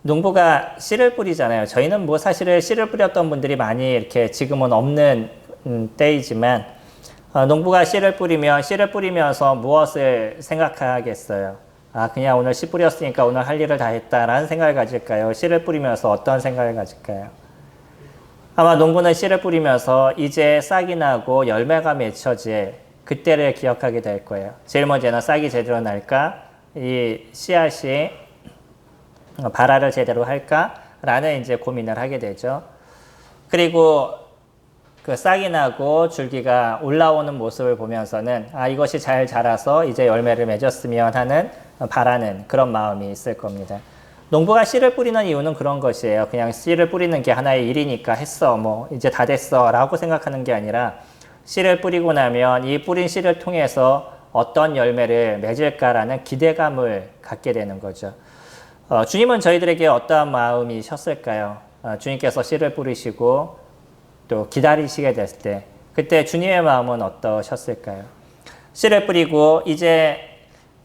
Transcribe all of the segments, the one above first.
농부가 씨를 뿌리잖아요. 저희는 뭐 사실은 씨를 뿌렸던 분들이 많이 이렇게 지금은 없는 때이지만 농부가 씨를 뿌리면서 무엇을 생각하겠어요? 아, 그냥 오늘 씨 뿌렸으니까 오늘 할 일을 다 했다라는 생각을 가질까요? 씨를 뿌리면서 어떤 생각을 가질까요? 아마 농부는 씨를 뿌리면서 이제 싹이 나고 열매가 맺혀질 그때를 기억하게 될 거예요. 제일 먼저는 싹이 제대로 날까? 이 씨앗이 발화를 제대로 할까라는 이제 고민을 하게 되죠. 그리고 그 싹이 나고 줄기가 올라오는 모습을 보면서는 아, 이것이 잘 자라서 이제 열매를 맺었으면 하는 바라는 그런 마음이 있을 겁니다. 농부가 씨를 뿌리는 이유는 그런 것이에요. 그냥 씨를 뿌리는 게 하나의 일이니까 했어, 뭐 이제 다 됐어 라고 생각하는 게 아니라 씨를 뿌리고 나면 이 뿌린 씨를 통해서 어떤 열매를 맺을까라는 기대감을 갖게 되는 거죠. 주님은 저희들에게 어떠한 마음이셨을까요? 주님께서 씨를 뿌리시고 또 기다리시게 됐을 때 그때 주님의 마음은 어떠셨을까요? 씨를 뿌리고 이제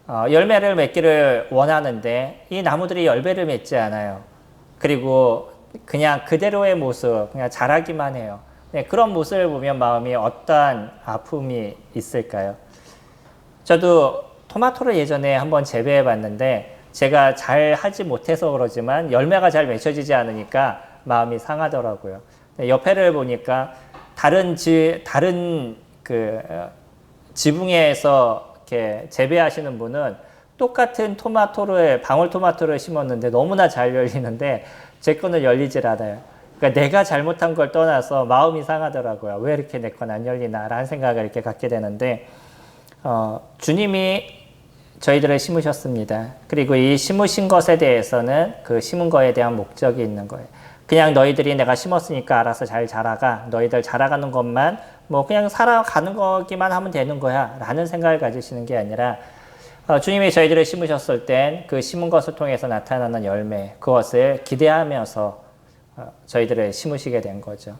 열매를 맺기를 원하는데 이 나무들이 열매를 맺지 않아요. 그리고 그냥 그대로의 모습, 그냥 자라기만 해요. 네, 그런 모습을 보면 마음이 어떠한 아픔이 있을까요? 저도 토마토를 예전에 한번 재배해 봤는데 제가 잘 하지 못해서 그러지만 열매가 잘 맺혀지지 않으니까 마음이 상하더라고요. 옆에를 보니까 다른 그 지붕에서 이렇게 재배하시는 분은 똑같은 방울토마토를 심었는데 너무나 잘 열리는데 제 거는 열리질 않아요. 그러니까 내가 잘못한 걸 떠나서 마음이 상하더라고요. 왜 이렇게 내 건 안 열리나라는 생각을 이렇게 갖게 되는데 주님이 저희들을 심으셨습니다. 그리고 이 심으신 것에 대해서는 그 심은 거에 대한 목적이 있는 거예요. 그냥 너희들이 내가 심었으니까 알아서 잘 자라가, 너희들 자라가는 것만 뭐 그냥 살아가는 거기만 하면 되는 거야 라는 생각을 가지시는 게 아니라 주님이 저희들을 심으셨을 땐 그 심은 것을 통해서 나타나는 열매, 그것을 기대하면서 저희들을 심으시게 된 거죠.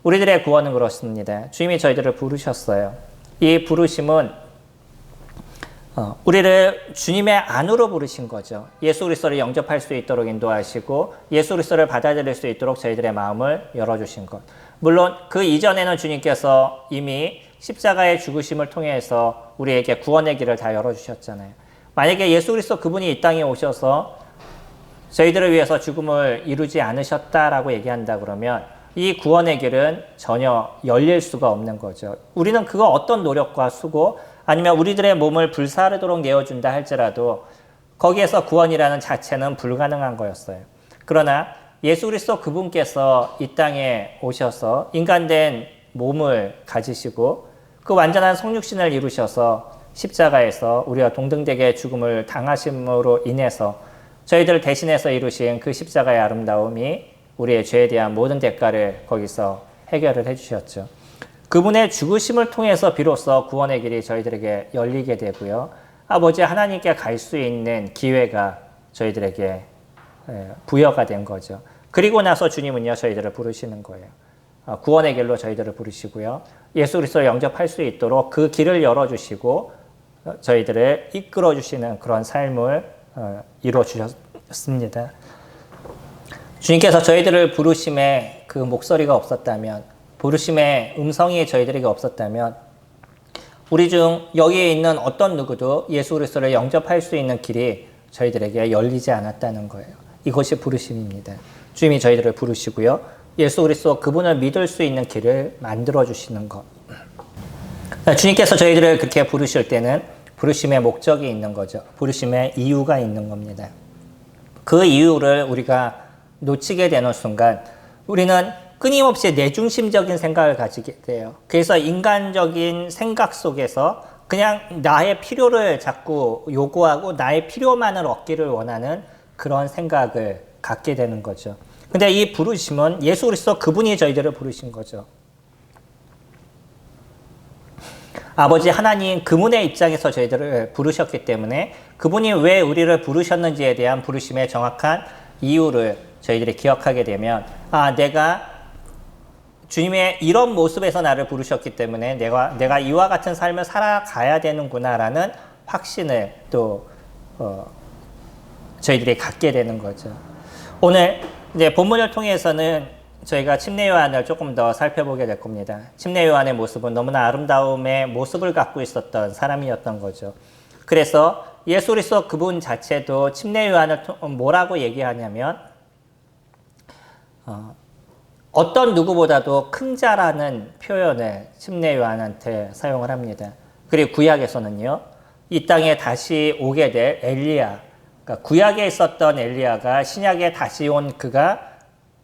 우리들의 구원은 그렇습니다. 주님이 저희들을 부르셨어요. 이 부르심은 우리를 주님의 안으로 부르신 거죠. 예수 그리스도를 영접할 수 있도록 인도하시고 예수 그리스도를 받아들일 수 있도록 저희들의 마음을 열어주신 것. 물론 그 이전에는 주님께서 이미 십자가의 죽으심을 통해서 우리에게 구원의 길을 다 열어주셨잖아요. 만약에 예수 그리스도 그분이 이 땅에 오셔서 저희들을 위해서 죽음을 이루지 않으셨다라고 얘기한다 그러면 이 구원의 길은 전혀 열릴 수가 없는 거죠. 우리는 그거 어떤 노력과 수고 아니면 우리들의 몸을 불사르도록 내어준다 할지라도 거기에서 구원이라는 자체는 불가능한 거였어요. 그러나 예수 그리스도 그분께서 이 땅에 오셔서 인간된 몸을 가지시고 그 완전한 성육신을 이루셔서 십자가에서 우리와 동등되게 죽음을 당하심으로 인해서 저희들을 대신해서 이루신 그 십자가의 아름다움이 우리의 죄에 대한 모든 대가를 거기서 해결을 해주셨죠. 그분의 죽으심을 통해서 비로소 구원의 길이 저희들에게 열리게 되고요. 아버지 하나님께 갈 수 있는 기회가 저희들에게 부여가 된 거죠. 그리고 나서 주님은요, 저희들을 부르시는 거예요. 구원의 길로 저희들을 부르시고요. 예수 그리스도를 영접할 수 있도록 그 길을 열어주시고 저희들을 이끌어주시는 그런 삶을 이루어주셨습니다. 주님께서 저희들을 부르심에 그 목소리가 없었다면, 부르심의 음성이 저희들에게 없었다면 우리 중 여기에 있는 어떤 누구도 예수 그리스도를 영접할 수 있는 길이 저희들에게 열리지 않았다는 거예요. 이것이 부르심입니다. 주님이 저희들을 부르시고요. 예수 그리스도 그분을 믿을 수 있는 길을 만들어주시는 것. 주님께서 저희들을 그렇게 부르실 때는 부르심의 목적이 있는 거죠. 부르심의 이유가 있는 겁니다. 그 이유를 우리가 놓치게 되는 순간 우리는 끊임없이 내중심적인 생각을 가지게 돼요. 그래서 인간적인 생각 속에서 그냥 나의 필요를 자꾸 요구하고 나의 필요만을 얻기를 원하는 그런 생각을 갖게 되는 거죠. 근데 이 부르심은 예수 그리스도 그분이 저희들을 부르신 거죠. 아버지 하나님 그분의 입장에서 저희들을 부르셨기 때문에 그분이 왜 우리를 부르셨는지에 대한 부르심의 정확한 이유를 저희들이 기억하게 되면 내가 주님의 이런 모습에서 나를 부르셨기 때문에 내가 이와 같은 삶을 살아가야 되는구나라는 확신을 또 저희들이 갖게 되는 거죠. 오늘 이제 본문을 통해서는 저희가 침례 요한을 조금 더 살펴보게 될 겁니다. 침례 요한의 모습은 너무나 아름다움의 모습을 갖고 있었던 사람이었던 거죠. 그래서 예수 그리스도 그분 자체도 침례 요한을 뭐라고 얘기하냐면 어떤 누구보다도 큰 자라는 표현을 침례 요한한테 사용을 합니다. 그리고 구약에서는요, 이 땅에 다시 오게 될 엘리야, 그러니까 구약에 있었던 엘리야가 신약에 다시 온 그가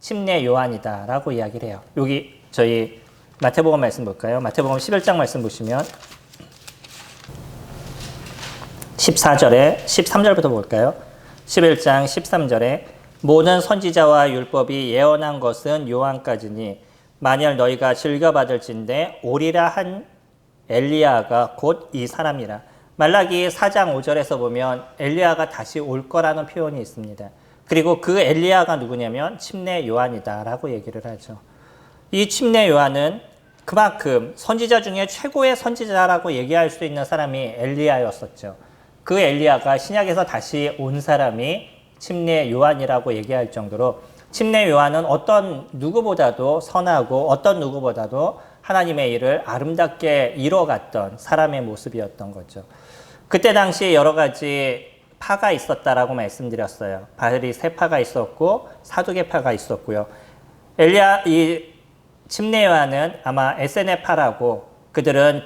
침례 요한이다라고 이야기를 해요. 여기 저희 마태복음 말씀 볼까요? 마태복음 11장 말씀 보시면 14절에 13절부터 볼까요? 11장 13절에 모든 선지자와 율법이 예언한 것은 요한까지니 만일 너희가 즐겨받을진대 오리라 한 엘리야가 곧 이 사람이라. 말라기 4장 5절에서 보면 엘리야가 다시 올 거라는 표현이 있습니다. 그리고 그 엘리야가 누구냐면 침례 요한이다라고 얘기를 하죠. 이 침례 요한은 그만큼 선지자 중에 최고의 선지자라고 얘기할 수 있는 사람이 엘리야였었죠. 그 엘리야가 신약에서 다시 온 사람이 침례 요한이라고 얘기할 정도로 침례 요한은 어떤 누구보다도 선하고 어떤 누구보다도 하나님의 일을 아름답게 이뤄갔던 사람의 모습이었던 거죠. 그때 당시 여러 가지 파가 있었다라고 말씀드렸어요. 바리새파가 있었고 사두개파가 있었고요. 이 침례 요한은 아마 에세네파라고 그들은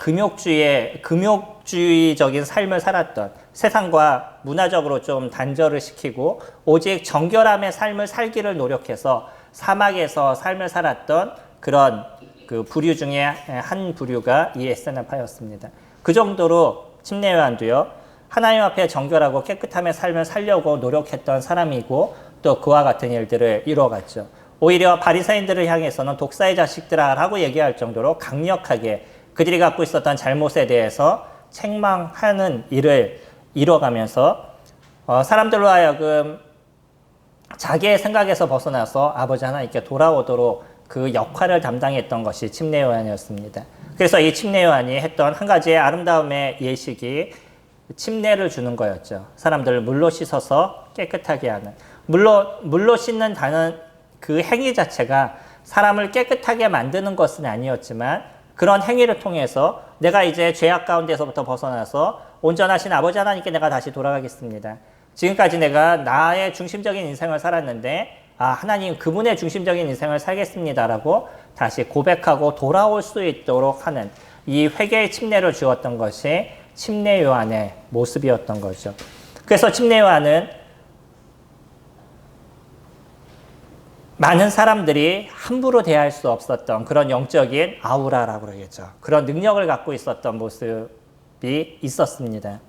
금욕주의적인 삶을 살았던, 세상과 문화적으로 좀 단절을 시키고 오직 정결함의 삶을 살기를 노력해서 사막에서 삶을 살았던 그런 그 부류 중에 한 부류가 이 에세네파였습니다. 그 정도로 침례 요한도요, 하나님 앞에 정결하고 깨끗함의 삶을 살려고 노력했던 사람이고 또 그와 같은 일들을 이뤄갔죠. 오히려 바리새인들을 향해서는 독사의 자식들아라고 얘기할 정도로 강력하게 그들이 갖고 있었던 잘못에 대해서 책망하는 일을 이뤄가면서 사람들로 하여금 자기의 생각에서 벗어나서 아버지 하나님께 돌아오도록 그 역할을 담당했던 것이 침례 요한이었습니다. 그래서 이 침례 요한이 했던 한 가지의 아름다움의 예식이 침례를 주는 거였죠. 사람들을 물로 씻어서 깨끗하게 하는. 물로 씻는다는 그 행위 자체가 사람을 깨끗하게 만드는 것은 아니었지만 그런 행위를 통해서 내가 이제 죄악 가운데서부터 벗어나서 온전하신 아버지 하나님께 내가 다시 돌아가겠습니다. 지금까지 내가 나의 중심적인 인생을 살았는데 하나님 그분의 중심적인 인생을 살겠습니다라고 다시 고백하고 돌아올 수 있도록 하는 이 회개의 침례를 주었던 것이 침례 요한의 모습이었던 거죠. 그래서 침례 요한은 많은 사람들이 함부로 대할 수 없었던 그런 영적인 아우라라고 그러겠죠. 그런 능력을 갖고 있었던 모습이 있었습니다.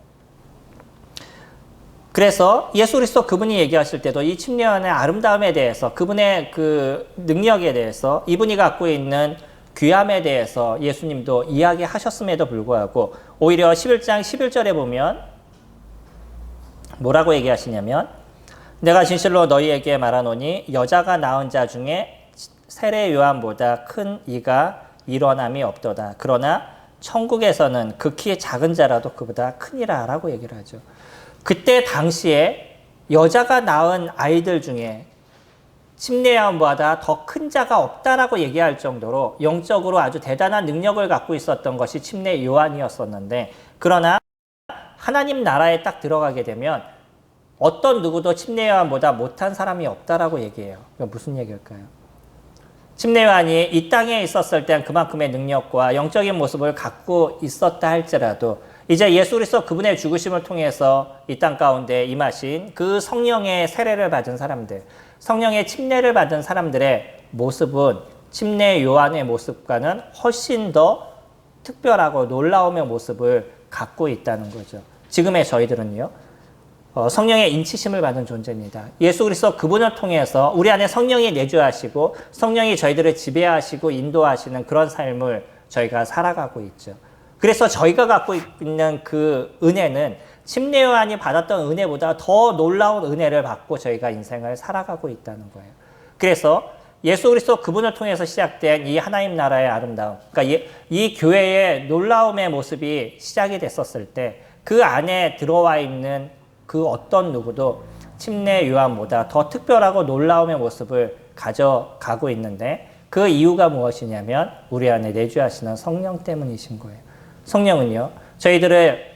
그래서 예수 그리스도 그분이 얘기하실 때도 이 침례 요한의 아름다움에 대해서 그분의 그 능력에 대해서 이분이 갖고 있는 귀함에 대해서 예수님도 이야기하셨음에도 불구하고 오히려 11장 11절에 보면 뭐라고 얘기하시냐면 내가 진실로 너희에게 말하노니 여자가 낳은 자 중에 세례 요한보다 큰 이가 일어남이 없도다. 그러나 천국에서는 극히 작은 자라도 그보다 크니라 라고 얘기를 하죠. 그때 당시에 여자가 낳은 아이들 중에 침례 요한보다 더 큰 자가 없다라고 얘기할 정도로 영적으로 아주 대단한 능력을 갖고 있었던 것이 침례 요한이었었는데 그러나 하나님 나라에 딱 들어가게 되면 어떤 누구도 침례 요한보다 못한 사람이 없다라고 얘기해요. 무슨 얘기일까요? 침례 요한이 이 땅에 있었을 땐 그만큼의 능력과 영적인 모습을 갖고 있었다 할지라도 이제 예수 그리스도 그분의 죽으심을 통해서 이 땅 가운데 임하신 그 성령의 세례를 받은 사람들, 성령의 침례를 받은 사람들의 모습은 침례 요한의 모습과는 훨씬 더 특별하고 놀라움의 모습을 갖고 있다는 거죠. 지금의 저희들은요, 성령의 인치심을 받은 존재입니다. 예수 그리스도 그분을 통해서 우리 안에 성령이 내주하시고 성령이 저희들을 지배하시고 인도하시는 그런 삶을 저희가 살아가고 있죠. 그래서 저희가 갖고 있는 그 은혜는 침례 요한이 받았던 은혜보다 더 놀라운 은혜를 받고 저희가 인생을 살아가고 있다는 거예요. 그래서 예수 그리스도 그분을 통해서 시작된 이 하나님 나라의 아름다움, 그러니까 이 교회의 놀라움의 모습이 시작이 됐었을 때 그 안에 들어와 있는 그 어떤 누구도 침례 요한보다 더 특별하고 놀라움의 모습을 가져가고 있는데 그 이유가 무엇이냐면 우리 안에 내주하시는 성령 때문이신 거예요. 성령은요, 저희들을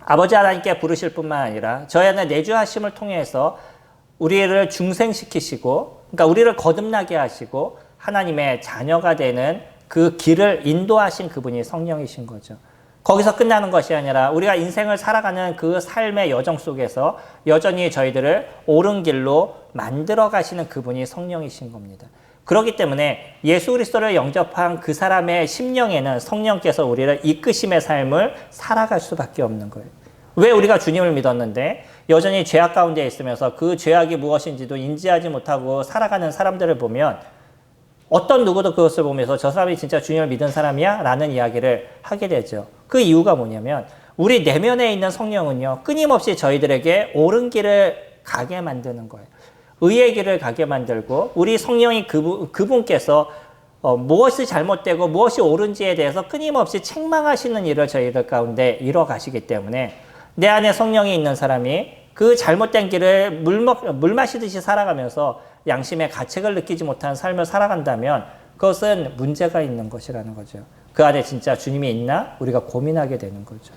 아버지 하나님께 부르실 뿐만 아니라 저희 안에 내주하심을 통해서 우리를 중생시키시고, 그러니까 우리를 거듭나게 하시고 하나님의 자녀가 되는 그 길을 인도하신 그분이 성령이신 거죠. 거기서 끝나는 것이 아니라 우리가 인생을 살아가는 그 삶의 여정 속에서 여전히 저희들을 옳은 길로 만들어 가시는 그분이 성령이신 겁니다. 그렇기 때문에 예수 그리스도를 영접한 그 사람의 심령에는 성령께서 우리를 이끄심의 삶을 살아갈 수밖에 없는 거예요. 왜 우리가 주님을 믿었는데 여전히 죄악 가운데 있으면서 그 죄악이 무엇인지도 인지하지 못하고 살아가는 사람들을 보면 어떤 누구도 그것을 보면서 저 사람이 진짜 주님을 믿은 사람이야? 라는 이야기를 하게 되죠. 그 이유가 뭐냐면 우리 내면에 있는 성령은요, 끊임없이 저희들에게 옳은 길을 가게 만드는 거예요. 의의 길을 가게 만들고 우리 성령이 그분께서 무엇이 잘못되고 무엇이 옳은지에 대해서 끊임없이 책망하시는 일을 저희들 가운데 이뤄 가시기 때문에 내 안에 성령이 있는 사람이 그 잘못된 길을 물 마시듯이 살아가면서 양심의 가책을 느끼지 못한 삶을 살아간다면 그것은 문제가 있는 것이라는 거죠. 그 안에 진짜 주님이 있나? 우리가 고민하게 되는 거죠.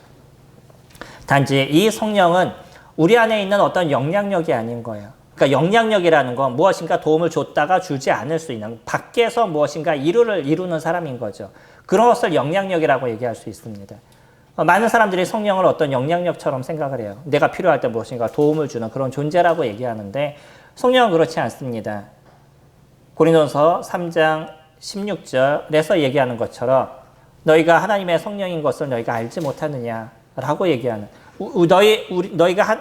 단지 이 성령은 우리 안에 있는 어떤 영향력이 아닌 거예요. 그러니까 영향력이라는 건 무엇인가 도움을 줬다가 주지 않을 수 있는, 밖에서 무엇인가 일을 이루는 사람인 거죠. 그런 것을 영향력이라고 얘기할 수 있습니다. 많은 사람들이 성령을 어떤 영향력처럼 생각을 해요. 내가 필요할 때 무엇인가 도움을 주는 그런 존재라고 얘기하는데 성령은 그렇지 않습니다. 고린도전서 3장 16절에서 얘기하는 것처럼 너희가 하나님의 성령인 것을 너희가 알지 못하느냐라고 얘기하는,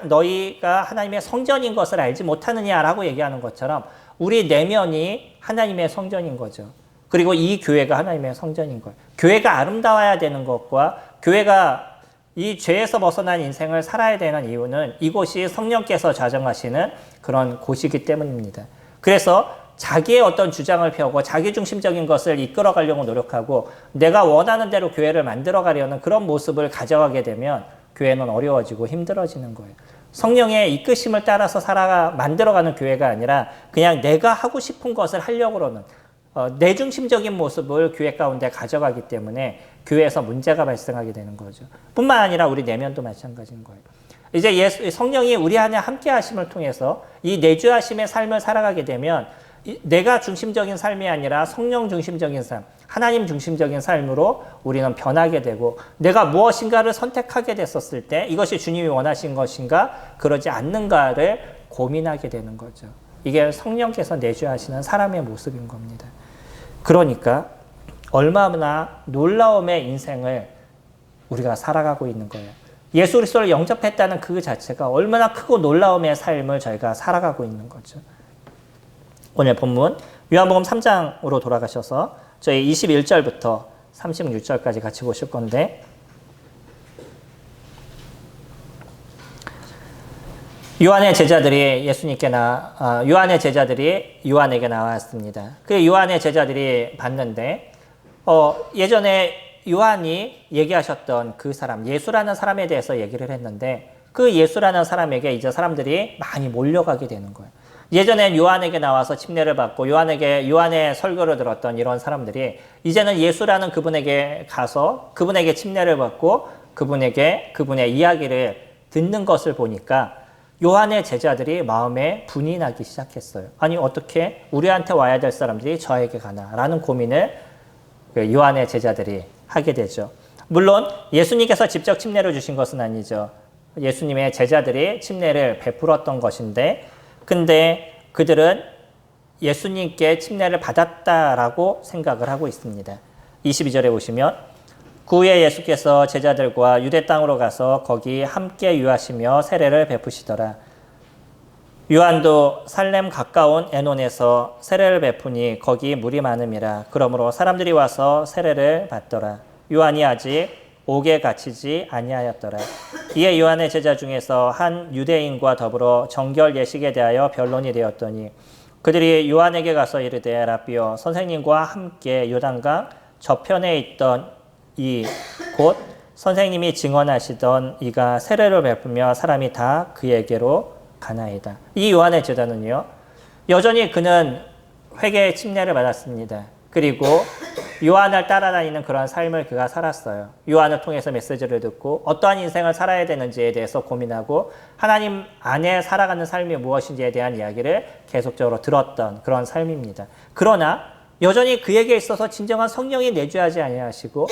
너희가 하나님의 성전인 것을 알지 못하느냐라고 얘기하는 것처럼 우리 내면이 하나님의 성전인 거죠. 그리고 이 교회가 하나님의 성전인 거예요. 교회가 아름다워야 되는 것과 교회가 이 죄에서 벗어난 인생을 살아야 되는 이유는 이곳이 성령께서 좌정하시는 그런 곳이기 때문입니다. 그래서 자기의 어떤 주장을 펴고 자기중심적인 것을 이끌어가려고 노력하고 내가 원하는 대로 교회를 만들어가려는 그런 모습을 가져가게 되면 교회는 어려워지고 힘들어지는 거예요. 성령의 이끄심을 따라서 만들어가는 교회가 아니라 그냥 내가 하고 싶은 것을 하려고 그러는 내중심적인 모습을 교회 가운데 가져가기 때문에 교회에서 문제가 발생하게 되는 거죠. 뿐만 아니라 우리 내면도 마찬가지인 거예요. 이제 성령이 우리 안에 함께 하심을 통해서 이 내주하심의 삶을 살아가게 되면 내가 중심적인 삶이 아니라 성령 중심적인 삶, 하나님 중심적인 삶으로 우리는 변하게 되고 내가 무엇인가를 선택하게 됐었을 때 이것이 주님이 원하신 것인가 그러지 않는가를 고민하게 되는 거죠. 이게 성령께서 내주하시는 사람의 모습인 겁니다. 그러니까 얼마나 놀라움의 인생을 우리가 살아가고 있는 거예요. 예수 그리스도를 영접했다는 그 자체가 얼마나 크고 놀라움의 삶을 저희가 살아가고 있는 거죠. 오늘 본문 요한복음 3장으로 돌아가셔서 저희 21절부터 36절까지 같이 보실 건데 요한의 제자들이 요한에게 나왔습니다. 그 요한의 제자들이 봤는데 예전에 요한이 얘기하셨던 그 사람, 예수라는 사람에 대해서 얘기를 했는데 그 예수라는 사람에게 이제 사람들이 많이 몰려가게 되는 거예요. 예전엔 요한에게 나와서 침례를 받고 요한의 설교를 들었던 이런 사람들이 이제는 예수라는 그분에게 가서 그분에게 침례를 받고 그분의 이야기를 듣는 것을 보니까 요한의 제자들이 마음에 분이 나기 시작했어요. 아니 어떻게 우리한테 와야 될 사람들이 저에게 가나라는 고민을 요한의 제자들이 하게 되죠. 물론 예수님께서 직접 침례를 주신 것은 아니죠. 예수님의 제자들이 침례를 베풀었던 것인데 근데 그들은 예수님께 침례를 받았다라고 생각을 하고 있습니다. 22절에 보시면 그 후에 예수께서 제자들과 유대 땅으로 가서 거기 함께 유하시며 세례를 베푸시더라. 요한도 살렘 가까운 에논에서 세례를 베푸니 거기 물이 많음이라. 그러므로 사람들이 와서 세례를 받더라. 요한이 아직 옥에 갇히지 아니하였더라. 이에 요한의 제자 중에서 한 유대인과 더불어 정결 예식에 대하여 변론이 되었더니 그들이 요한에게 가서 이르되 라삐여 선생님과 함께 요단강 저편에 있던 이 곧 선생님이 증언하시던 이가 세례를 베푸며 사람이 다 그에게로 가나이다. 이 요한의 제자는요, 여전히 그는 회개의 침례를 받았습니다. 그리고 요한을 따라다니는 그런 삶을 그가 살았어요. 요한을 통해서 메시지를 듣고 어떠한 인생을 살아야 되는지에 대해서 고민하고 하나님 안에 살아가는 삶이 무엇인지에 대한 이야기를 계속적으로 들었던 그런 삶입니다. 그러나 여전히 그에게 있어서 진정한 성령이 내주하지 아니하시고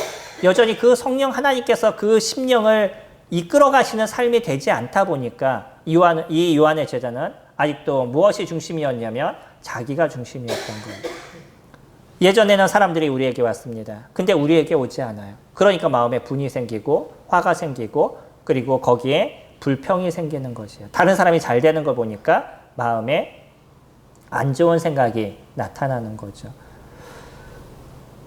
여전히 그 성령 하나님께서 그 심령을 이끌어 가시는 삶이 되지 않다 보니까 이 요한의 제자는 아직도 무엇이 중심이었냐면 자기가 중심이었던 거예요. 예전에는 사람들이 우리에게 왔습니다. 근데 우리에게 오지 않아요. 그러니까 마음에 분이 생기고 화가 생기고 그리고 거기에 불평이 생기는 것이에요. 다른 사람이 잘 되는 걸 보니까 마음에 안 좋은 생각이 나타나는 거죠.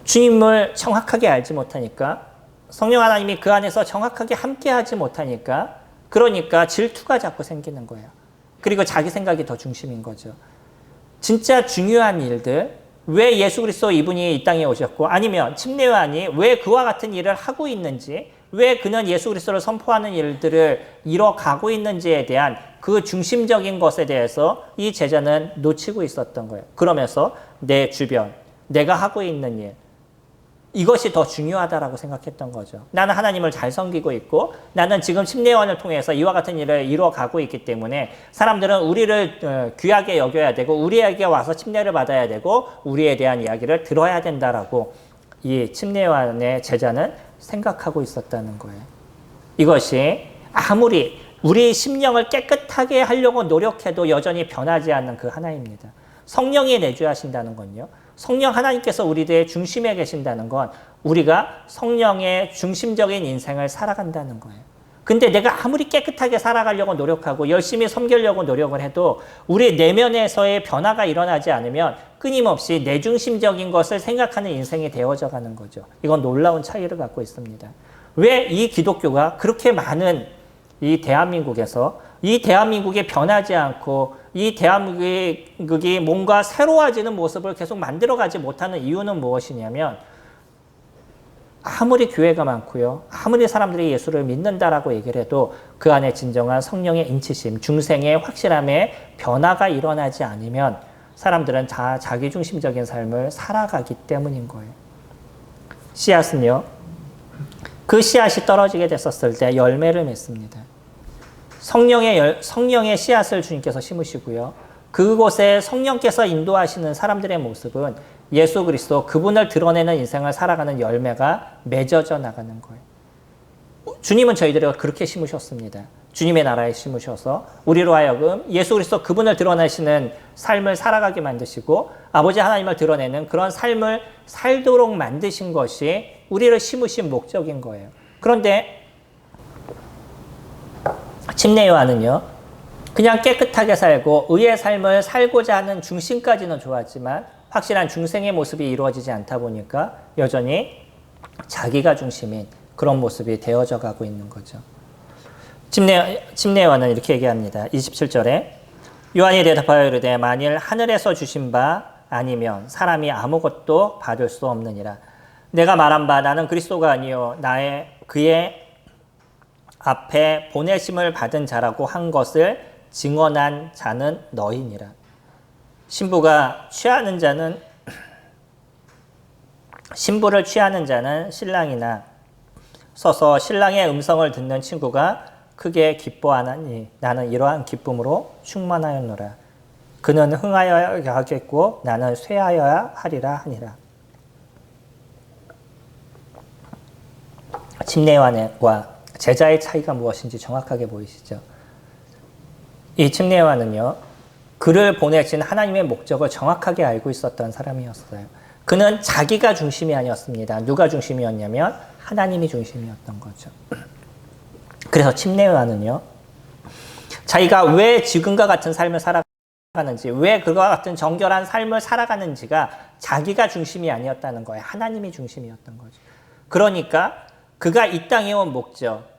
주님을 정확하게 알지 못하니까 성령 하나님이 그 안에서 정확하게 함께하지 못하니까 그러니까 질투가 자꾸 생기는 거예요. 그리고 자기 생각이 더 중심인 거죠. 진짜 중요한 일들, 왜 예수 그리스도 이분이 이 땅에 오셨고 아니면 침례 요한이 왜 그와 같은 일을 하고 있는지 왜 그는 예수 그리스도를 선포하는 일들을 이뤄가고 있는지에 대한 그 중심적인 것에 대해서 이 제자는 놓치고 있었던 거예요. 그러면서 내 주변, 내가 하고 있는 일 이것이 더 중요하다라고 생각했던 거죠. 나는 하나님을 잘 섬기고 있고 나는 지금 침례 요한을 통해서 이와 같은 일을 이뤄가고 있기 때문에 사람들은 우리를 귀하게 여겨야 되고 우리에게 와서 침례를 받아야 되고 우리에 대한 이야기를 들어야 된다라고 이 침례 요한의 제자는 생각하고 있었다는 거예요. 이것이 아무리 우리 심령을 깨끗하게 하려고 노력해도 여전히 변하지 않는 그 하나입니다. 성령이 내주하신다는 건요. 성령 하나님께서 우리들의 중심에 계신다는 건 우리가 성령의 중심적인 인생을 살아간다는 거예요. 근데 내가 아무리 깨끗하게 살아가려고 노력하고 열심히 섬기려고 노력을 해도 우리 내면에서의 변화가 일어나지 않으면 끊임없이 내중심적인 것을 생각하는 인생이 되어져 가는 거죠. 이건 놀라운 차이를 갖고 있습니다. 왜 이 기독교가 그렇게 많은 이 대한민국에서 이 대한민국이 변하지 않고 이 대한민국이 뭔가 새로워지는 모습을 계속 만들어가지 못하는 이유는 무엇이냐면 아무리 교회가 많고요. 아무리 사람들이 예수를 믿는다라고 얘기를 해도 그 안에 진정한 성령의 인치심, 중생의 확실함에 변화가 일어나지 않으면 사람들은 다 자기중심적인 삶을 살아가기 때문인 거예요. 씨앗은요. 그 씨앗이 떨어지게 됐었을 때 열매를 맺습니다. 성령의 씨앗을 주님께서 심으시고요. 그곳에 성령께서 인도하시는 사람들의 모습은 예수 그리스도 그분을 드러내는 인생을 살아가는 열매가 맺어져 나가는 거예요. 주님은 저희들을 그렇게 심으셨습니다. 주님의 나라에 심으셔서 우리로 하여금 예수 그리스도 그분을 드러내시는 삶을 살아가게 만드시고 아버지 하나님을 드러내는 그런 삶을 살도록 만드신 것이 우리를 심으신 목적인 거예요. 그런데 침례 요한은요. 그냥 깨끗하게 살고 의의 삶을 살고자 하는 중심까지는 좋았지만 확실한 중생의 모습이 이루어지지 않다 보니까 여전히 자기가 중심인 그런 모습이 되어져 가고 있는 거죠. 침례 요한은 이렇게 얘기합니다. 27절에 요한이 대답하여 이르되 만일 하늘에서 주신 바 아니면 사람이 아무것도 받을 수 없느니라. 내가 말한 바 나는 그리스도가 아니요 그의 앞에 보내심을 받은 자라고 한 것을 증언한 자는 너희니라. 신부를 취하는 자는 신랑이나 서서 신랑의 음성을 듣는 친구가 크게 기뻐하나니 나는 이러한 기쁨으로 충만하였노라. 그는 흥하여야 하겠고 나는 쇠하여야 하리라 하니라. 침례 요한과 제자의 차이가 무엇인지 정확하게 보이시죠? 이 침례 요한은요. 그를 보내신 하나님의 목적을 정확하게 알고 있었던 사람이었어요. 그는 자기가 중심이 아니었습니다. 누가 중심이었냐면 하나님이 중심이었던 거죠. 그래서 침례 요한은요. 자기가 왜 지금과 같은 삶을 살아가는지 왜 그와 같은 정결한 삶을 살아가는지가 자기가 중심이 아니었다는 거예요. 하나님이 중심이었던 거죠. 그러니까 그가 이 땅에 온 목적,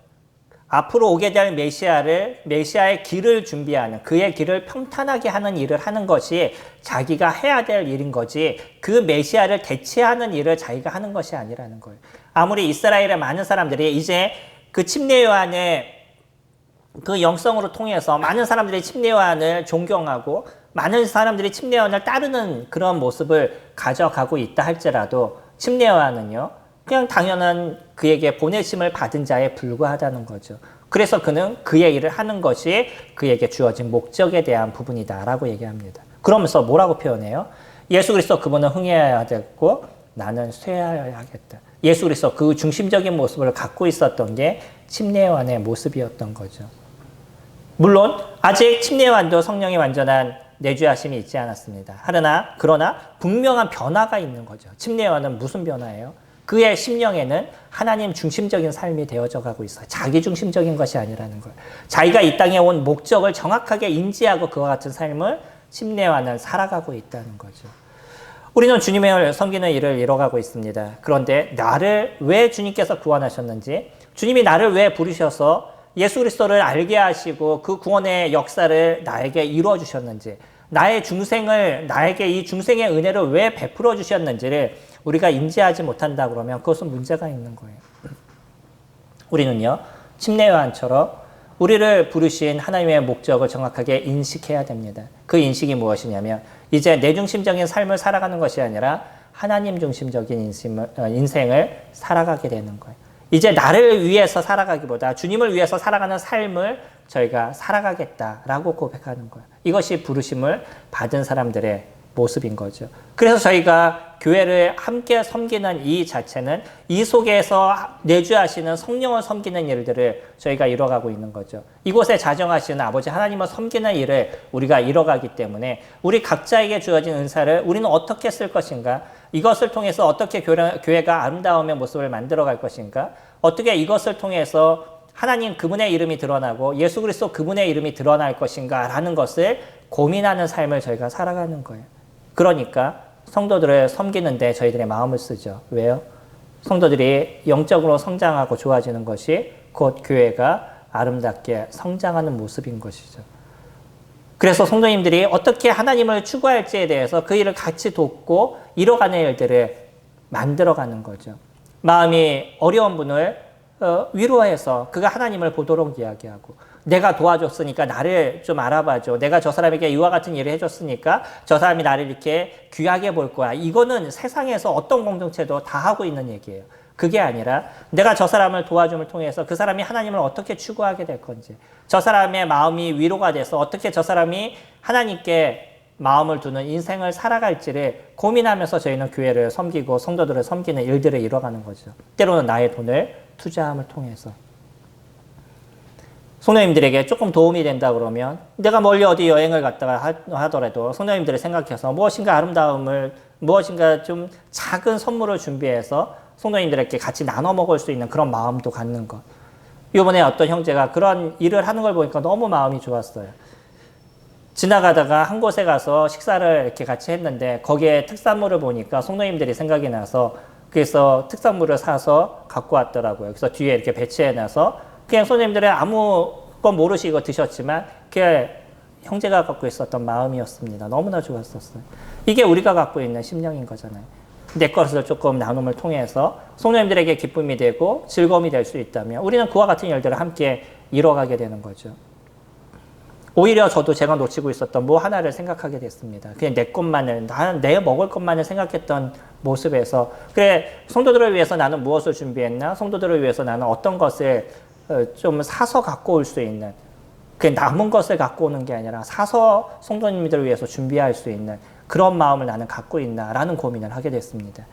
앞으로 오게 될 메시아의 길을 준비하는 그의 길을 평탄하게 하는 일을 하는 것이 자기가 해야 될 일인 거지 그 메시아를 대체하는 일을 자기가 하는 것이 아니라는 거예요. 아무리 이스라엘의 많은 사람들이 이제 그 침례 요한의 그 영성으로 통해서 많은 사람들이 침례요한을 존경하고 많은 사람들이 침례요한을 따르는 그런 모습을 가져가고 있다 할지라도 침례요한은요, 그냥 당연한 그에게 보내심을 받은 자에 불과하다는 거죠. 그래서 그는 그의 일을 하는 것이 그에게 주어진 목적에 대한 부분이다라고 얘기합니다. 그러면서 뭐라고 표현해요? 예수 그리스도 그분은 흥해야 되고 나는 쇠하여야 하겠다. 예수 그리스도 그 중심적인 모습을 갖고 있었던 게 침례요한의 모습이었던 거죠. 물론 아직 침례요한도 성령의 완전한 내주하심이 있지 않았습니다. 그러나 분명한 변화가 있는 거죠. 침례요한은 무슨 변화예요? 그의 심령에는 하나님 중심적인 삶이 되어져 가고 있어요. 자기 중심적인 것이 아니라는 거예요. 자기가 이 땅에 온 목적을 정확하게 인지하고 그와 같은 삶을 침례요한은 살아가고 있다는 거죠. 우리는 주님을 섬기는 일을 이뤄가고 있습니다. 그런데 나를 왜 주님께서 구원하셨는지, 주님이 나를 왜 부르셔서 예수 그리스도를 알게 하시고 그 구원의 역사를 나에게 이루어 주셨는지, 나에게 이 중생의 은혜를 왜 베풀어 주셨는지를 우리가 인지하지 못한다 그러면 그것은 문제가 있는 거예요. 우리는요, 침례요한처럼 우리를 부르신 하나님의 목적을 정확하게 인식해야 됩니다. 그 인식이 무엇이냐면 이제 내 중심적인 삶을 살아가는 것이 아니라 하나님 중심적인 인생을 살아가게 되는 거예요. 이제 나를 위해서 살아가기보다 주님을 위해서 살아가는 삶을 저희가 살아가겠다라고 고백하는 거예요. 이것이 부르심을 받은 사람들의 모습인 거죠. 그래서 저희가 교회를 함께 섬기는 이 자체는 이 속에서 내주하시는 성령을 섬기는 일들을 저희가 이뤄가고 있는 거죠. 이곳에 자정하시는 아버지 하나님을 섬기는 일을 우리가 이뤄가기 때문에 우리 각자에게 주어진 은사를 우리는 어떻게 쓸 것인가, 이것을 통해서 어떻게 교회가 아름다움의 모습을 만들어갈 것인가, 어떻게 이것을 통해서 하나님 그분의 이름이 드러나고 예수 그리스도 그분의 이름이 드러날 것인가 라는 것을 고민하는 삶을 저희가 살아가는 거예요. 그러니까 성도들을 섬기는데 저희들의 마음을 쓰죠. 왜요? 성도들이 영적으로 성장하고 좋아지는 것이 곧 교회가 아름답게 성장하는 모습인 것이죠. 그래서 성도님들이 어떻게 하나님을 추구할지에 대해서 그 일을 같이 돕고 이뤄가는 일들을 만들어가는 거죠. 마음이 어려운 분을 위로해서 그가 하나님을 보도록 이야기하고, 내가 도와줬으니까 나를 좀 알아봐줘. 내가 저 사람에게 이와 같은 일을 해줬으니까 저 사람이 나를 이렇게 귀하게 볼 거야. 이거는 세상에서 어떤 공동체도 다 하고 있는 얘기예요. 그게 아니라 내가 저 사람을 도와줌을 통해서 그 사람이 하나님을 어떻게 추구하게 될 건지, 저 사람의 마음이 위로가 돼서 어떻게 저 사람이 하나님께 마음을 두는 인생을 살아갈지를 고민하면서 저희는 교회를 섬기고 성도들을 섬기는 일들을 이뤄가는 거죠. 때로는 나의 돈을 투자함을 통해서. 성도님들에게 조금 도움이 된다 그러면 내가 멀리 어디 여행을 갔다가 하더라도 성도님들을 생각해서 무엇인가 아름다움을, 무엇인가 좀 작은 선물을 준비해서 성도님들에게 같이 나눠 먹을 수 있는 그런 마음도 갖는 것. 이번에 어떤 형제가 그런 일을 하는 걸 보니까 너무 마음이 좋았어요. 지나가다가 한 곳에 가서 식사를 이렇게 같이 했는데 거기에 특산물을 보니까 성도님들이 생각이 나서 그래서 특산물을 사서 갖고 왔더라고요. 그래서 뒤에 이렇게 배치해놔서 그냥 성도님들이 아무것 모르시고 드셨지만 그게 형제가 갖고 있었던 마음이었습니다. 너무나 좋았었어요. 이게 우리가 갖고 있는 심령인 거잖아요. 내 것을 조금 나눔을 통해서 성도님들에게 기쁨이 되고 즐거움이 될 수 있다면 우리는 그와 같은 일들을 함께 이뤄가게 되는 거죠. 오히려 저도 제가 놓치고 있었던 뭐 하나를 생각하게 됐습니다. 그냥 내 것만을, 내 먹을 것만을 생각했던 모습에서, 그래, 성도들을 위해서 나는 무엇을 준비했나? 성도들을 위해서 나는 어떤 것을 좀 사서 갖고 올 수 있는, 그 남은 것을 갖고 오는 게 아니라 사서 성도님들을 위해서 준비할 수 있는 그런 마음을 나는 갖고 있나라는 고민을 하게 됐습니다.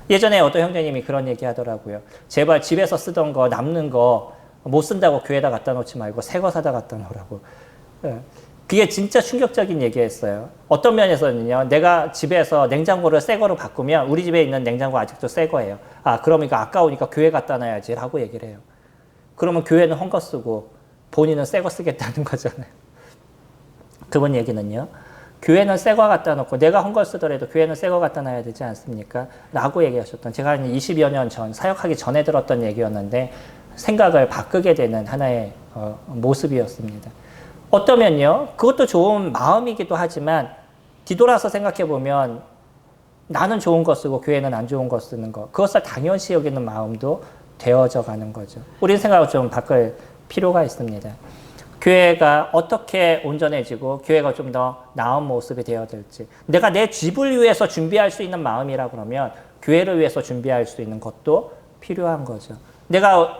예전에 어떤 형제님이 그런 얘기 하더라고요. 제발 집에서 쓰던 거, 남는 거 못 쓴다고 교회에다 갖다 놓지 말고 새 거 사다 갖다 놓으라고. 그게 진짜 충격적인 얘기였어요. 어떤 면에서는요, 내가 집에서 냉장고를 새 거로 바꾸면 우리 집에 있는 냉장고 아직도 새 거예요. 아, 그럼 이거 아까우니까 교회 갖다 놔야지 라고 얘기를 해요. 그러면 교회는 헝거 쓰고 본인은 새 거 쓰겠다는 거잖아요. 그분 얘기는요, 교회는 새 거 갖다 놓고 내가 헝거 쓰더라도 교회는 새 거 갖다 놔야 되지 않습니까? 라고 얘기하셨던, 제가 한 20여 년 전, 사역하기 전에 들었던 얘기였는데 생각을 바꾸게 되는 하나의 모습이었습니다. 어떠면요, 그것도 좋은 마음이기도 하지만 뒤돌아서 생각해보면 나는 좋은 거 쓰고 교회는 안 좋은 거 쓰는 거, 그것을 당연시 여기는 마음도 되어져 가는 거죠. 우리는 생각을 좀 바꿀 필요가 있습니다. 교회가 어떻게 온전해지고 교회가 좀 더 나은 모습이 되어야 될지. 내가 내 집을 위해서 준비할 수 있는 마음이라 그러면 교회를 위해서 준비할 수 있는 것도 필요한 거죠. 내가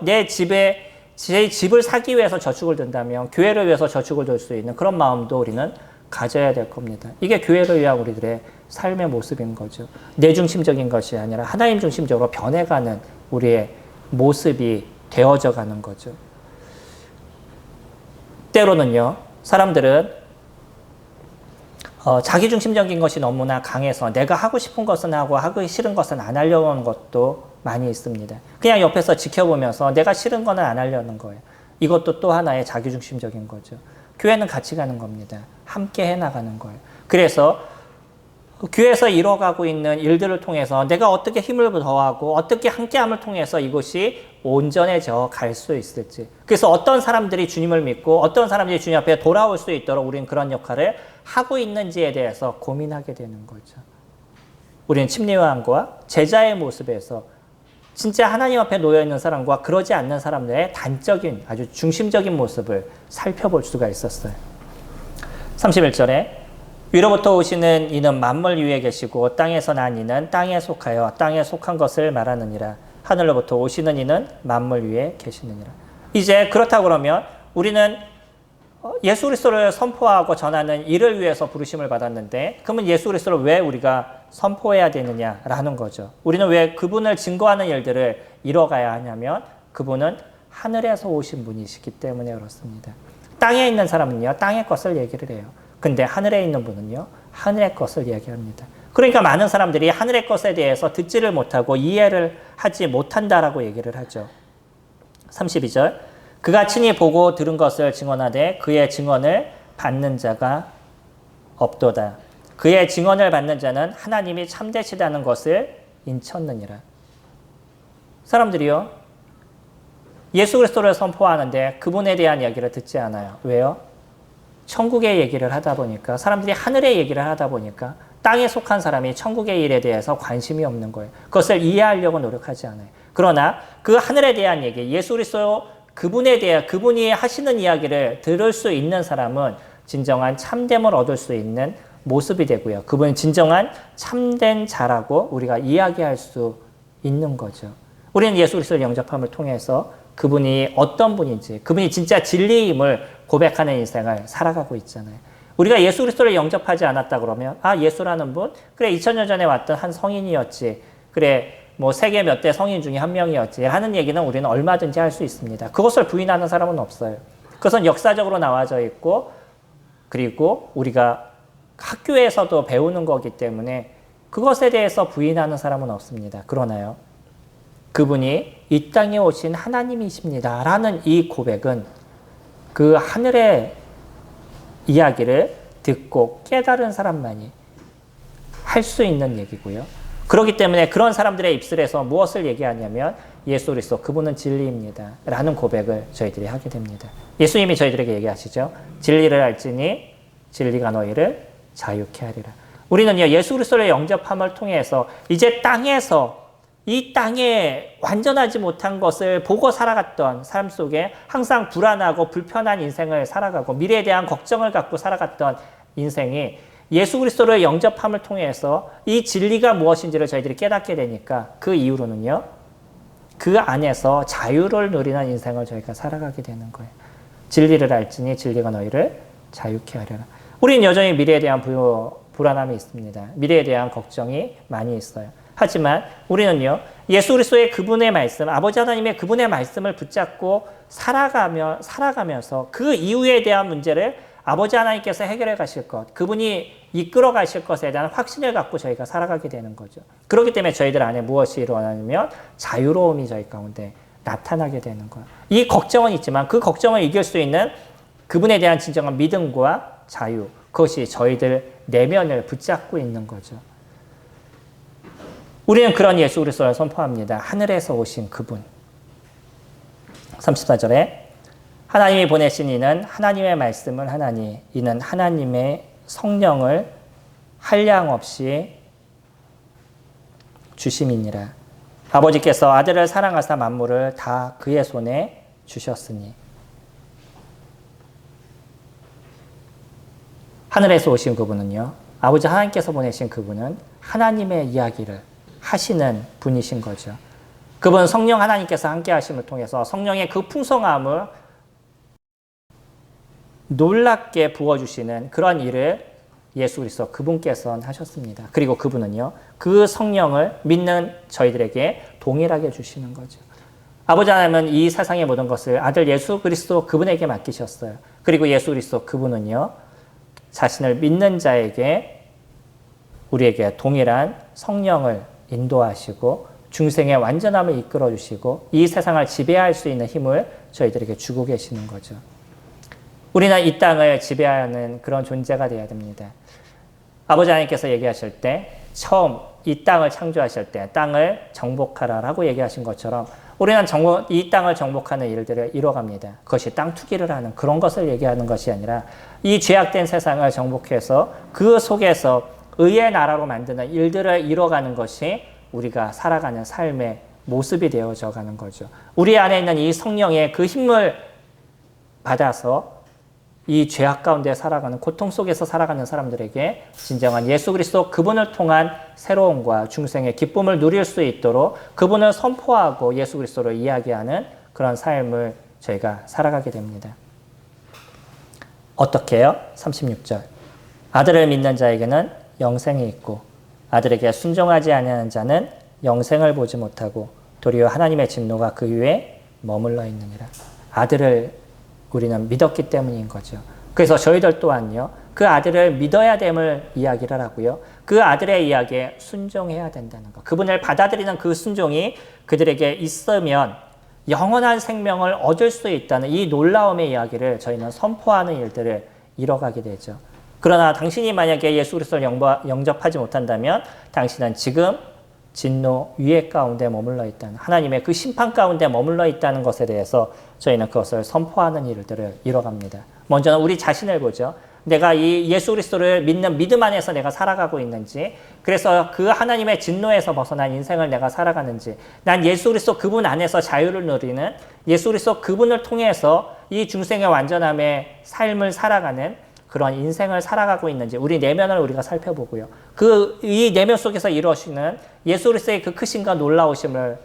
제 집을 사기 위해서 저축을 든다면 교회를 위해서 저축을 들 수 있는 그런 마음도 우리는 가져야 될 겁니다. 이게 교회를 위한 우리들의 삶의 모습인 거죠. 내 중심적인 것이 아니라 하나님 중심적으로 변해가는 우리의 모습이 되어져 가는 거죠. 때로는요, 사람들은 자기중심적인 것이 너무나 강해서 내가 하고 싶은 것은 하고 하기 싫은 것은 안 하려고 하는 것도 많이 있습니다. 그냥 옆에서 지켜보면서 내가 싫은 거는 안 하려는 거예요. 이것도 또 하나의 자기중심적인 거죠. 교회는 같이 가는 겁니다. 함께 해나가는 거예요. 그래서 교회에서 이뤄가고 있는 일들을 통해서 내가 어떻게 힘을 더하고 어떻게 함께함을 통해서 이것이 온전해져 갈 수 있을지. 그래서 어떤 사람들이 주님을 믿고 어떤 사람들이 주님 앞에 돌아올 수 있도록 우리는 그런 역할을 하고 있는지에 대해서 고민하게 되는 거죠. 우리는 침례요한과 제자의 모습에서 진짜 하나님 앞에 놓여있는 사람과 그러지 않는 사람들의 단적인 아주 중심적인 모습을 살펴볼 수가 있었어요. 31절에 위로부터 오시는 이는 만물 위에 계시고 땅에서 난 이는 땅에 속하여 땅에 속한 것을 말하느니라. 하늘로부터 오시는 이는 만물 위에 계시느니라. 이제 그렇다고 그러면 우리는 예수 그리스도를 선포하고 전하는 일을 위해서 부르심을 받았는데 그러면 예수 그리스도를 왜 우리가 선포해야 되느냐라는 거죠. 우리는 왜 그분을 증거하는 일들을 이뤄가야 하냐면 그분은 하늘에서 오신 분이시기 때문에 그렇습니다. 땅에 있는 사람은요, 땅의 것을 얘기를 해요. 근데 하늘에 있는 분은요, 하늘의 것을 얘기합니다. 그러니까 많은 사람들이 하늘의 것에 대해서 듣지를 못하고 이해를 하지 못한다라고 얘기를 하죠. 32절 그가 친히 보고 들은 것을 증언하되 그의 증언을 받는 자가 없도다. 그의 증언을 받는 자는 하나님이 참되시다는 것을 인쳤느니라. 사람들이요, 예수 그리스도를 선포하는데 그분에 대한 이야기를 듣지 않아요. 왜요? 천국의 얘기를 하다 보니까, 사람들이 하늘의 얘기를 하다 보니까 땅에 속한 사람이 천국의 일에 대해서 관심이 없는 거예요. 그것을 이해하려고 노력하지 않아요. 그러나 그 하늘에 대한 얘기, 예수 그리스도 그분에 대해 그분이 하시는 이야기를 들을 수 있는 사람은 진정한 참됨을 얻을 수 있는 모습이 되고요. 그분은 진정한 참된 자라고 우리가 이야기할 수 있는 거죠. 우리는 예수 그리스도를 영접함을 통해서 그분이 어떤 분인지, 그분이 진짜 진리임을 고백하는 인생을 살아가고 있잖아요. 우리가 예수 그리스도를 영접하지 않았다 그러면 예수라는 분? 그래 2000년 전에 왔던 한 성인이었지. 그래 뭐 세계 몇 대 성인 중에 한 명이었지 하는 얘기는 우리는 얼마든지 할 수 있습니다. 그것을 부인하는 사람은 없어요. 그것은 역사적으로 나와져 있고 그리고 우리가 학교에서도 배우는 거기 때문에 그것에 대해서 부인하는 사람은 없습니다. 그러나요, 그분이 이 땅에 오신 하나님이십니다 라는 이 고백은 그 하늘의 이야기를 듣고 깨달은 사람만이 할 수 있는 얘기고요. 그렇기 때문에 그런 사람들의 입술에서 무엇을 얘기하냐면 예수 그리스도 그분은 진리입니다 라는 고백을 저희들이 하게 됩니다. 예수님이 저희들에게 얘기하시죠. 진리를 알지니 진리가 너희를 자유케 하리라. 우리는요, 예수 그리스도를 영접함을 통해서 이제 이 땅에 완전하지 못한 것을 보고 살아갔던 삶 속에 항상 불안하고 불편한 인생을 살아가고 미래에 대한 걱정을 갖고 살아갔던 인생이 예수 그리스도를 영접함을 통해서 이 진리가 무엇인지를 저희들이 깨닫게 되니까 그 이후로는요, 그 안에서 자유를 누리는 인생을 저희가 살아가게 되는 거예요. 진리를 알지니 진리가 너희를 자유케 하리라. 우리는 여전히 미래에 대한 불안함이 있습니다. 미래에 대한 걱정이 많이 있어요. 하지만 우리는요, 예수 그리스도의 그분의 말씀, 아버지 하나님의 그분의 말씀을 붙잡고 살아가면서 그 이후에 대한 문제를 아버지 하나님께서 해결해 가실 것, 그분이 이끌어 가실 것에 대한 확신을 갖고 저희가 살아가게 되는 거죠. 그렇기 때문에 저희들 안에 무엇이 일어나냐면 자유로움이 저희 가운데 나타나게 되는 거예요. 이 걱정은 있지만 그 걱정을 이길 수 있는 그분에 대한 진정한 믿음과 자유, 그것이 저희들 내면을 붙잡고 있는 거죠. 우리는 그런 예수 그리스도를 선포합니다. 하늘에서 오신 그분. 34절에 하나님이 보내신 이는 하나님의 말씀을 하나니 이는 하나님의 성령을 한량없이 주심이니라. 아버지께서 아들을 사랑하사 만물을 다 그의 손에 주셨으니. 하늘에서 오신 그분은요, 아버지 하나님께서 보내신 그분은 하나님의 이야기를 하시는 분이신 거죠. 그분 성령 하나님께서 함께 하심을 통해서 성령의 그 풍성함을 놀랍게 부어주시는 그런 일을 예수 그리스도 그분께서 하셨습니다. 그리고 그분은요, 그 성령을 믿는 저희들에게 동일하게 주시는 거죠. 아버지 하나님은 이 세상의 모든 것을 아들 예수 그리스도 그분에게 맡기셨어요. 그리고 예수 그리스도 그분은요, 자신을 믿는 자에게 우리에게 동일한 성령을 인도하시고 중생의 완전함을 이끌어 주시고 이 세상을 지배할 수 있는 힘을 저희들에게 주고 계시는 거죠. 우리는 이 땅을 지배하는 그런 존재가 되어야 됩니다. 아버지 하나님께서 얘기하실 때 처음 이 땅을 창조하실 때 땅을 정복하라라고 얘기하신 것처럼 우리는 이 땅을 정복하는 일들을 이뤄갑니다. 그것이 땅 투기를 하는 그런 것을 얘기하는 것이 아니라 이 죄악된 세상을 정복해서 그 속에서 의의 나라로 만드는 일들을 이뤄가는 것이 우리가 살아가는 삶의 모습이 되어져 가는 거죠. 우리 안에 있는 이 성령의 그 힘을 받아서 이 죄악 가운데 살아가는 고통 속에서 살아가는 사람들에게 진정한 예수 그리스도 그분을 통한 새로움과 중생의 기쁨을 누릴 수 있도록 그분을 선포하고 예수 그리스도를 이야기하는 그런 삶을 저희가 살아가게 됩니다. 어떻게 해요? 36절. 아들을 믿는 자에게는 영생이 있고 아들에게 순종하지 아니하는 자는 영생을 보지 못하고 도리어 하나님의 진노가 그 위에 머물러 있느니라. 아들을 우리는 믿었기 때문인 거죠. 그래서 저희들 또한요, 그 아들을 믿어야 됨을 이야기를 하고요. 그 아들의 이야기에 순종해야 된다는 것. 그분을 받아들이는 그 순종이 그들에게 있으면 영원한 생명을 얻을 수 있다는 이 놀라움의 이야기를 저희는 선포하는 일들을 이뤄가게 되죠. 그러나 당신이 만약에 예수 그리스도를 영접하지 못한다면 당신은 지금 진노 위에 가운데 머물러 있다는 하나님의 그 심판 가운데 머물러 있다는 것에 대해서 저희는 그것을 선포하는 일들을 이뤄갑니다. 먼저는 우리 자신을 보죠. 내가 이 예수 그리스도를 믿는 믿음 안에서 내가 살아가고 있는지, 그래서 그 하나님의 진노에서 벗어난 인생을 내가 살아가는지, 난 예수 그리스도 그분 안에서 자유를 누리는 예수 그리스도 그분을 통해서 이 중생의 완전함의 삶을 살아가는 그런 인생을 살아가고 있는지 우리 내면을 우리가 살펴보고요. 이 내면 속에서 이루어지는 예수 그리스도의 그 크심과 놀라우심을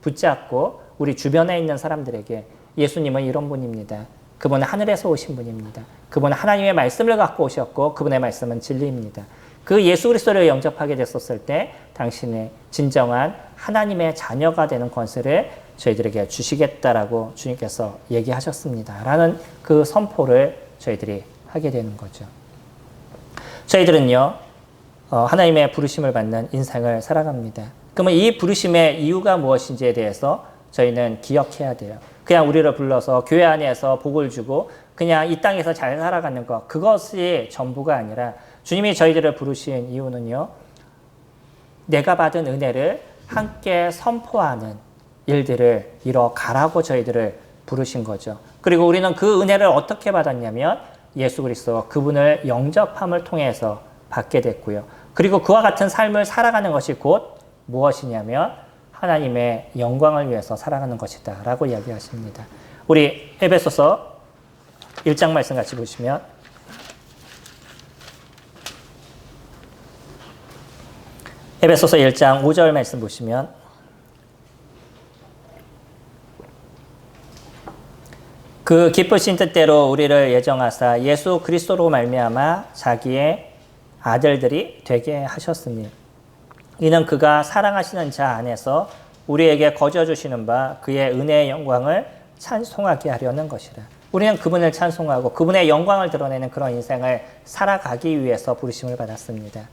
붙잡고 우리 주변에 있는 사람들에게 예수님은 이런 분입니다. 그분은 하늘에서 오신 분입니다. 그분은 하나님의 말씀을 갖고 오셨고 그분의 말씀은 진리입니다. 그 예수 그리스도를 영접하게 됐었을 때 당신의 진정한 하나님의 자녀가 되는 권세를 저희들에게 주시겠다라고 주님께서 얘기하셨습니다. 라는 그 선포를 저희들이 하게 되는 거죠. 저희들은요, 하나님의 부르심을 받는 인생을 살아갑니다. 그러면 이 부르심의 이유가 무엇인지에 대해서 저희는 기억해야 돼요. 그냥 우리를 불러서 교회 안에서 복을 주고 그냥 이 땅에서 잘 살아가는 것, 그것이 전부가 아니라 주님이 저희들을 부르신 이유는요, 내가 받은 은혜를 함께 선포하는 일들을 이뤄가라고 저희들을 부르신 거죠. 그리고 우리는 그 은혜를 어떻게 받았냐면 예수 그리스도 그분을 영접함을 통해서 받게 됐고요. 그리고 그와 같은 삶을 살아가는 것이 곧 무엇이냐면 하나님의 영광을 위해서 살아가는 것이다 라고 이야기하십니다. 우리 에베소서 1장 말씀 같이 보시면 에베소서 1장 5절 말씀 보시면 그 기쁘신 뜻대로 우리를 예정하사 예수 그리스도로 말미암아 자기의 아들들이 되게 하셨으니 이는 그가 사랑하시는 자 안에서 우리에게 거저 주시는 바 그의 은혜의 영광을 찬송하게 하려는 것이라. 우리는 그분을 찬송하고 그분의 영광을 드러내는 그런 인생을 살아가기 위해서 부르심을 받았습니다.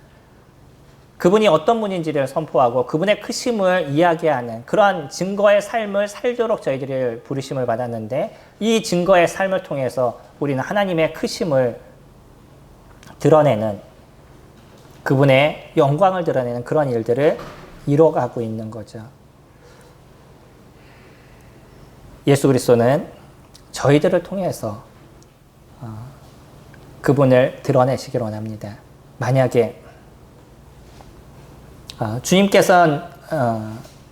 그분이 어떤 분인지를 선포하고 그분의 크심을 이야기하는 그러한 증거의 삶을 살도록 저희들이 부르심을 받았는데 이 증거의 삶을 통해서 우리는 하나님의 크심을 드러내는 그분의 영광을 드러내는 그런 일들을 이뤄가고 있는 거죠. 예수 그리스도는 저희들을 통해서 그분을 드러내시길 원합니다. 만약에 주님께서는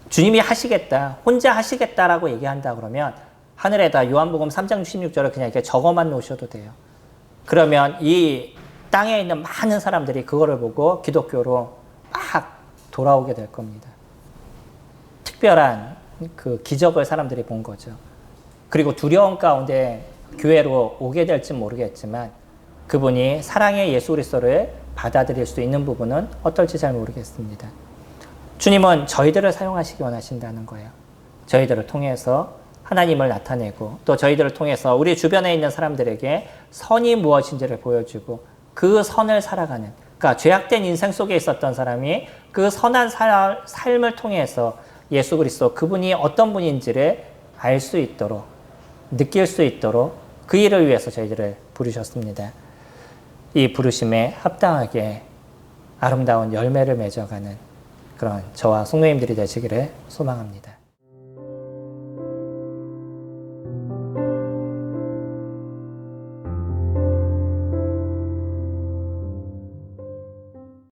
주님이 하시겠다, 혼자 하시겠다라고 얘기한다 그러면 하늘에다 요한복음 3장 16절을 그냥 이렇게 적어만 놓으셔도 돼요. 그러면 이 땅에 있는 많은 사람들이 그거를 보고 기독교로 막 돌아오게 될 겁니다. 특별한 그 기적을 사람들이 본 거죠. 그리고 두려움 가운데 교회로 오게 될지 모르겠지만 그분이 사랑의 예수 그리스도를 받아들일 수 있는 부분은 어떨지 잘 모르겠습니다. 주님은 저희들을 사용하시기 원하신다는 거예요. 저희들을 통해서 하나님을 나타내고 또 저희들을 통해서 우리 주변에 있는 사람들에게 선이 무엇인지를 보여주고 그 선을 살아가는, 그러니까 죄악된 인생 속에 있었던 사람이 그 선한 삶을 통해서 예수 그리스도 그분이 어떤 분인지를 알 수 있도록, 느낄 수 있도록 그 일을 위해서 저희들을 부르셨습니다. 이 부르심에 합당하게 아름다운 열매를 맺어가는 그런 저와 성도님들이 되시기를 소망합니다.